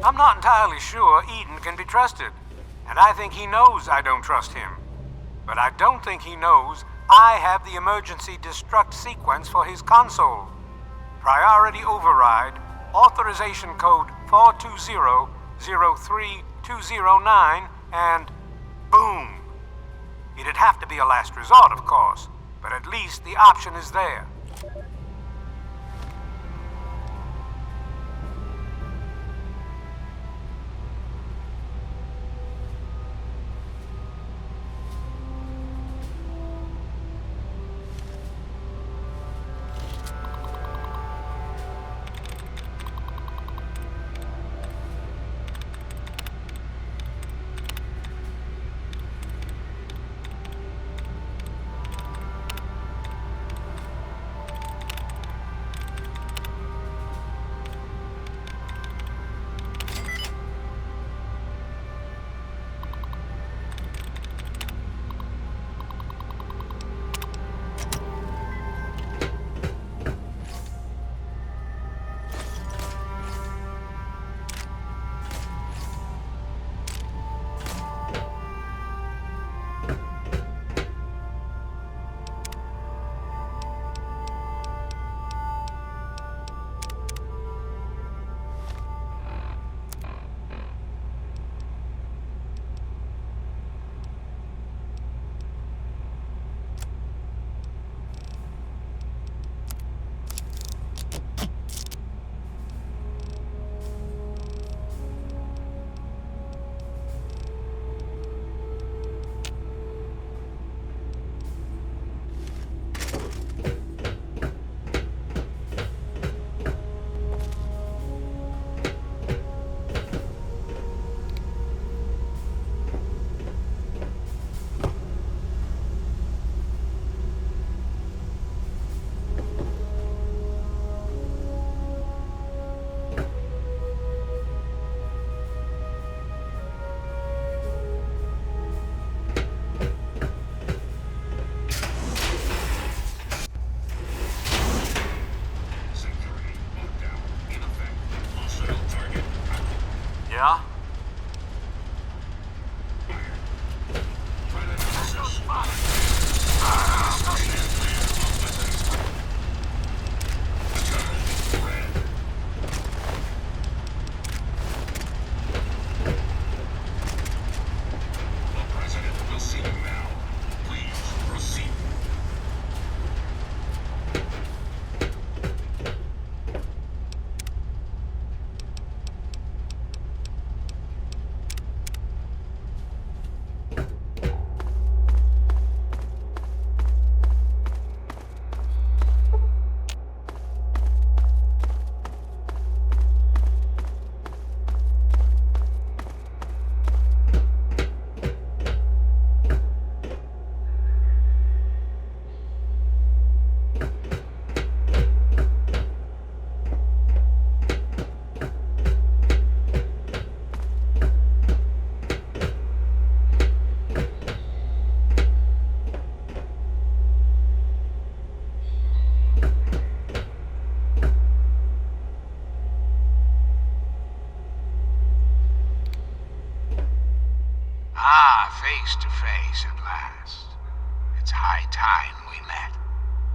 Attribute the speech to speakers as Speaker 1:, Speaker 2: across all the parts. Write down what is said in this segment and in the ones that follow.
Speaker 1: I'm not entirely sure Eden can be trusted, and I think he knows I don't trust him. But I don't think he knows I have the emergency destruct sequence for his console. Priority override, authorization code 420-03209, and boom! It'd have to be a last resort, of course, but at least the option is there.
Speaker 2: Yeah?
Speaker 3: Face to face at last. It's high time we met.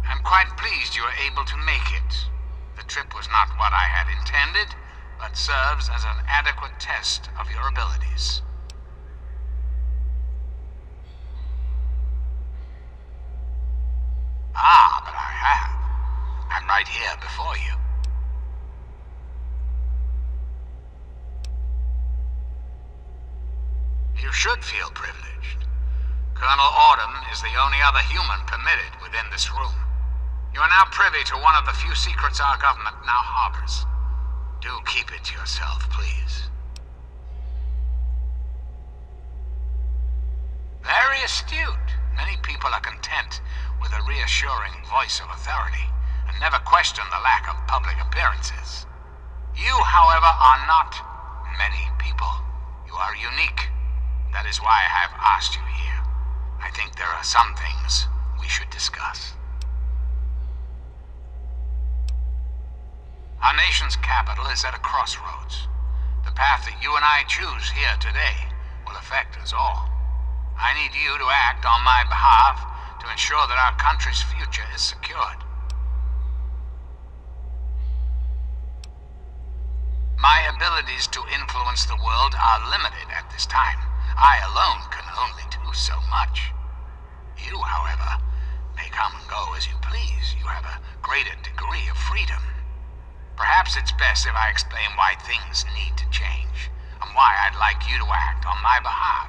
Speaker 3: I'm quite pleased you were able to make it. The trip was not what I had intended, but serves as an adequate test of your abilities. Ah, but I have. I'm right here before you. You should feel privileged. Colonel Autumn is the only other human permitted within this room. You are now privy to one of the few secrets our government now harbors. Do keep it to yourself, please. Very astute. Many people are content with a reassuring voice of authority and never question the lack of public appearances. You, however, are not many people. You are unique. That is why I have asked you here. I think there are some things we should discuss. Our nation's capital is at a crossroads. The path that you and I choose here today will affect us all. I need you to act on my behalf to ensure that our country's future is secured. My abilities to influence the world are limited at this time. I alone can only do so much. You, however, may come and go as you please. You have a greater degree of freedom. Perhaps it's best if I explain why things need to change, and why I'd like you to act on my behalf.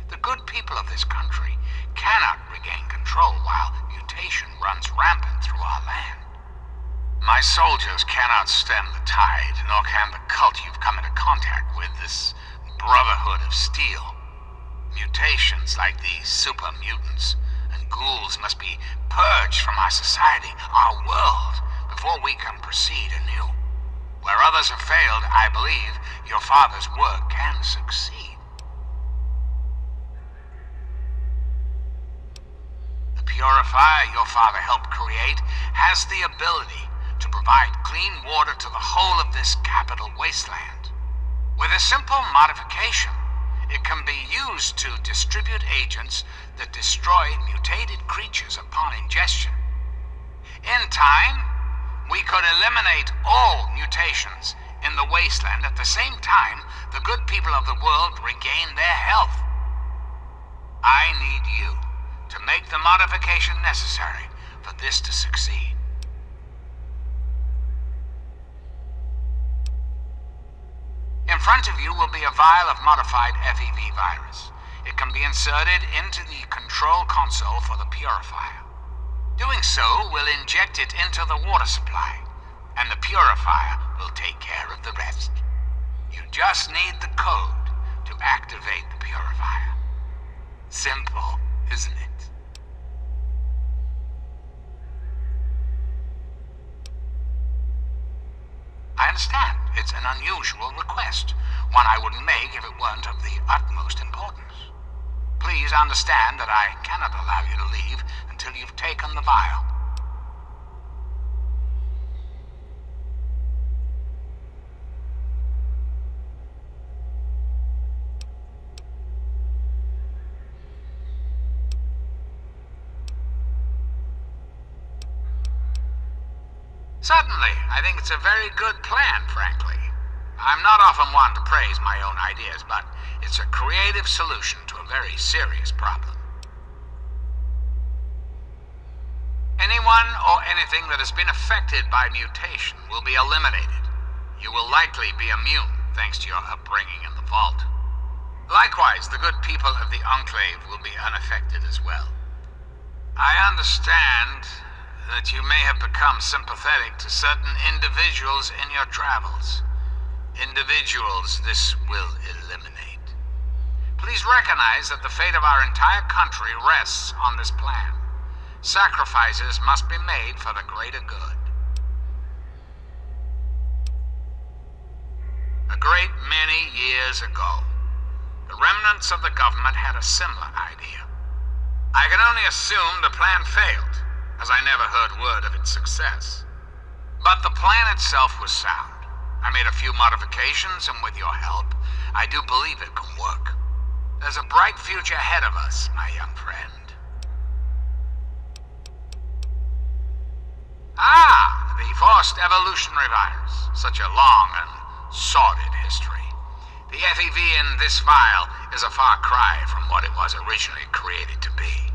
Speaker 3: The good people of this country cannot regain control while mutation runs rampant through our land. My soldiers cannot stem the tide, nor can the cult you've come into contact with, this Brotherhood of Steel. Mutations like these super mutants and ghouls must be purged from our society, our world, before we can proceed anew. Where others have failed, I believe your father's work can succeed. The purifier your father helped create has the ability to provide clean water to the whole of this capital wasteland. With a simple modification, it can be used to distribute agents that destroy mutated creatures upon ingestion. In time, we could eliminate all mutations in the wasteland. At the same time, the good people of the world regain their health. I need you to make the modification necessary for this to succeed. In front of you will be a vial of modified FEV virus. It can be inserted into the control console for the purifier. Doing so will inject it into the water supply, and the purifier will take care of the rest. You just need the code to activate the purifier. Simple, isn't it? I understand. It's an unusual request, one I wouldn't make if it weren't of the utmost importance. Please understand that I cannot allow you to leave until you've taken the vial. Certainly, I think it's a very good plan, frankly. I'm not often one to praise my own ideas, but it's a creative solution to a very serious problem. Anyone or anything that has been affected by mutation will be eliminated. You will likely be immune, thanks to your upbringing in the vault. Likewise, the good people of the Enclave will be unaffected as well. I understand that you may have become sympathetic to certain individuals in your travels. Individuals this will eliminate. Please recognize that the fate of our entire country rests on this plan. Sacrifices must be made for the greater good. A great many years ago, the remnants of the government had a similar idea. I can only assume the plan failed, as I never heard word of its success. But the plan itself was sound. I made a few modifications, and with your help, I do believe it can work. There's a bright future ahead of us, my young friend. Ah, the forced evolutionary virus. Such a long and sordid history. The FEV in this vial is a far cry from what it was originally created to be.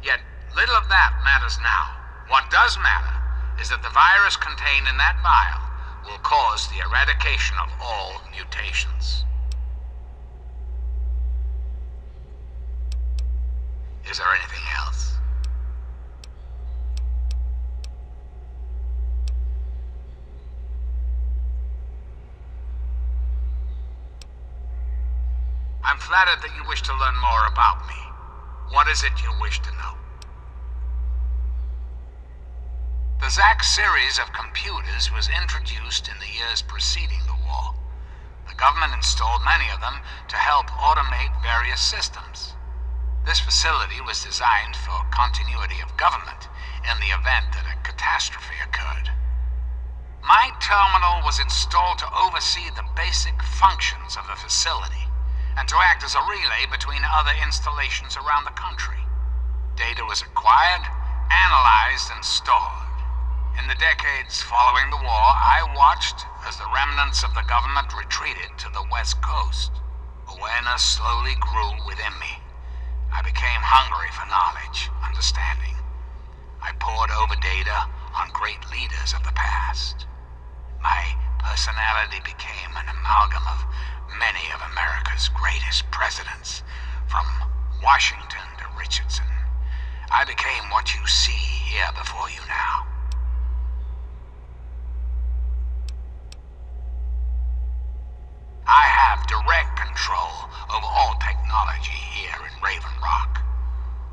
Speaker 3: Yet, little of that matters now. What does matter is that the virus contained in that vial will cause the eradication of all mutations. Is there anything else? I'm flattered that you wish to learn more about me. What is it you wish to know? The ZAC series of computers was introduced in the years preceding the war. The government installed many of them to help automate various systems. This facility was designed for continuity of government, in the event that a catastrophe occurred. My terminal was installed to oversee the basic functions of the facility and to act as a relay between other installations around the country. Data was acquired, analyzed, and stored. In the decades following the war, I watched as the remnants of the government retreated to the West Coast. Awareness slowly grew within me. I became hungry for knowledge, understanding. I pored over data on great leaders of the past. My personality became an amalgam of many of America's greatest presidents, from Washington to Richardson. I became what you see here before you now. I have direct control over all technology here in Raven Rock.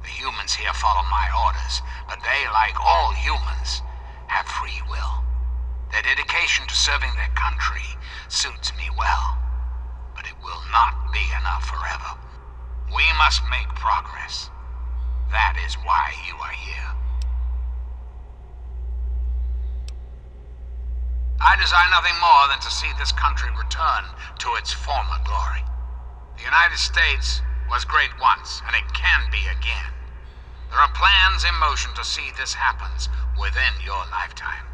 Speaker 3: The humans here follow my orders, but they, like all humans, have free will. Their dedication to serving their country suits me well, but it will not be enough forever. We must make progress. That is why you are here. I desire nothing more than to see this country return to its former glory. The United States was great once, and it can be again. There are plans in motion to see this happens within your lifetime.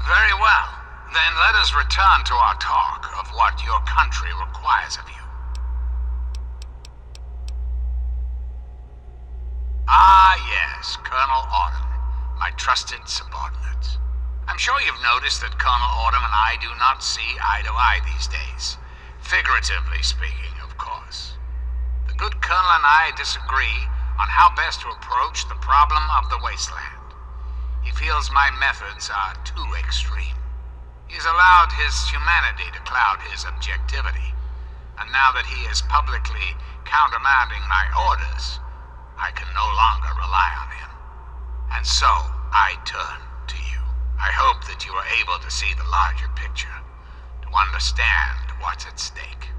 Speaker 3: Very well. Then let us return to our talk of what your country requires of you. Ah, yes, Colonel Autumn, my trusted subordinate. I'm sure you've noticed that Colonel Autumn and I do not see eye to eye these days. Figuratively speaking, of course. The good Colonel and I disagree on how best to approach the problem of the wasteland. He feels my methods are too extreme. He's allowed his humanity to cloud his objectivity. And now that he is publicly countermanding my orders, I can no longer rely on him. And so, I turn to you. I hope that you are able to see the larger picture, to understand what's at stake.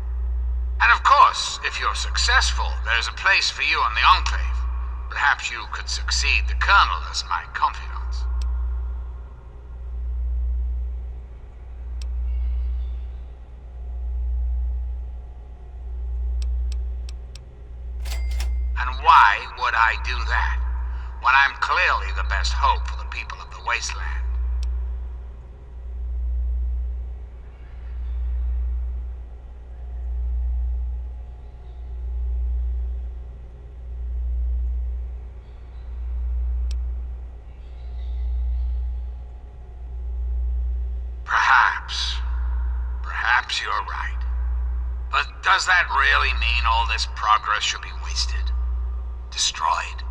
Speaker 3: And of course, if you're successful, there's a place for you in the Enclave. Perhaps you could succeed the Colonel as my confidant. And why would I do that, when I'm clearly the best hope for the people of the wasteland? Perhaps you're right. But does that really mean all this progress should be wasted? Destroyed?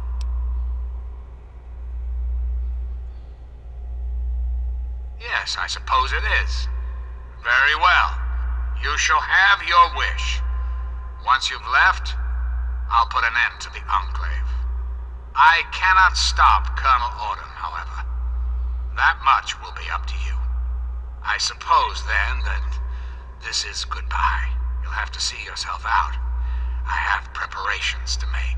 Speaker 3: Yes, I suppose it is. Very well. You shall have your wish. Once you've left, I'll put an end to the Enclave. I cannot stop Colonel Autumn, however. That much will be up to you. I suppose, then, that this is goodbye. You'll have to see yourself out. I have preparations to make.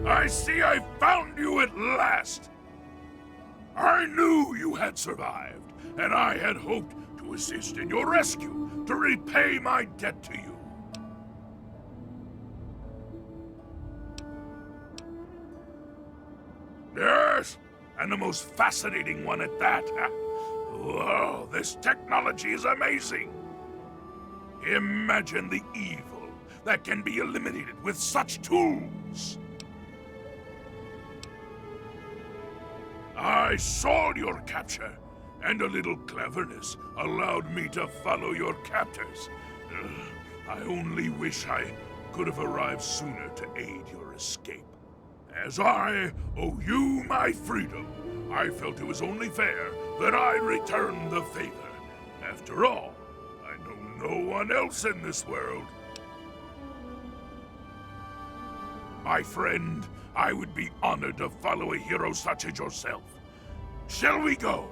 Speaker 2: I see I found you at last! I knew you had survived, and I had hoped to assist in your rescue, to repay my debt to you. Yes, and the most fascinating one at that. Whoa, this technology is amazing! Imagine the evil that can be eliminated with such tools! I saw your capture, and a little cleverness allowed me to follow your captors. I only wish I could have arrived sooner to aid your escape. As I owe you my freedom, I felt it was only fair that I return the favor. After all, I know no one else in this world. My friend, I would be honored to follow a hero such as yourself. Shall we go?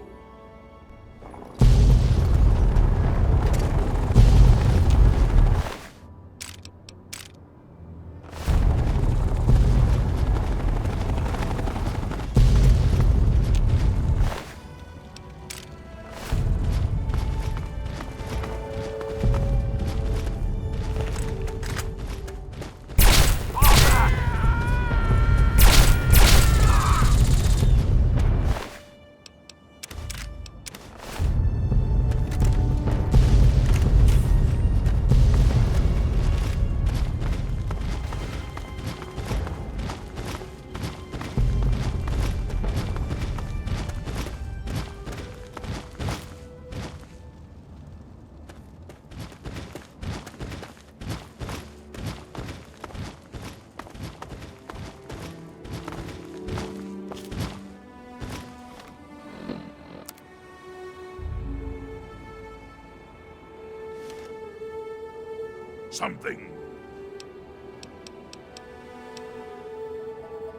Speaker 2: Something.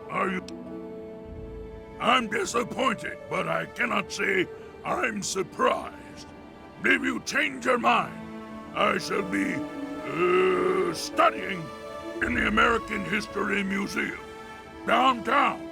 Speaker 2: Are you... I'm disappointed, but I cannot say I'm surprised. If you change your mind, I shall be, studying in the American History Museum, downtown.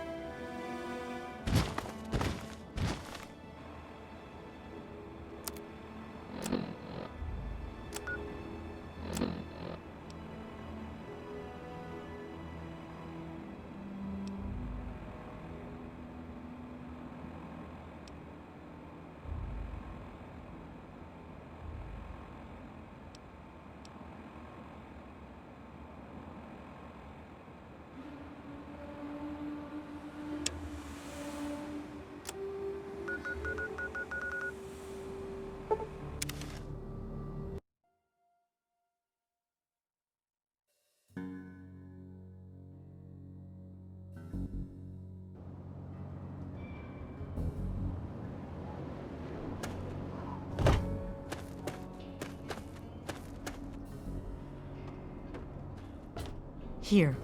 Speaker 4: Here.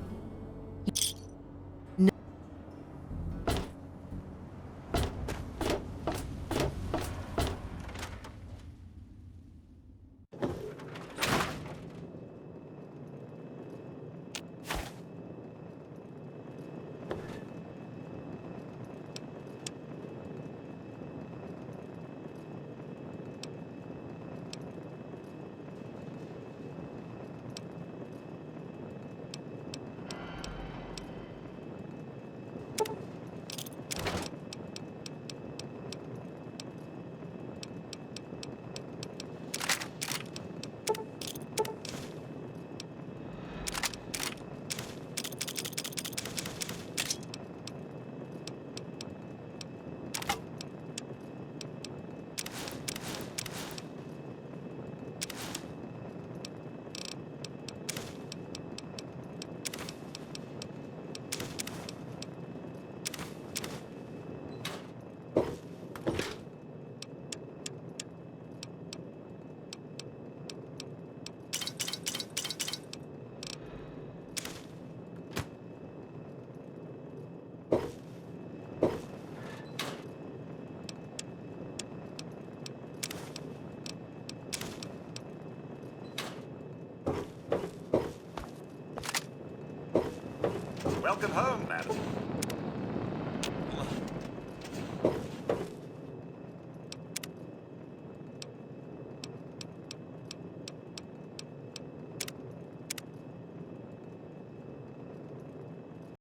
Speaker 4: Welcome home, madam.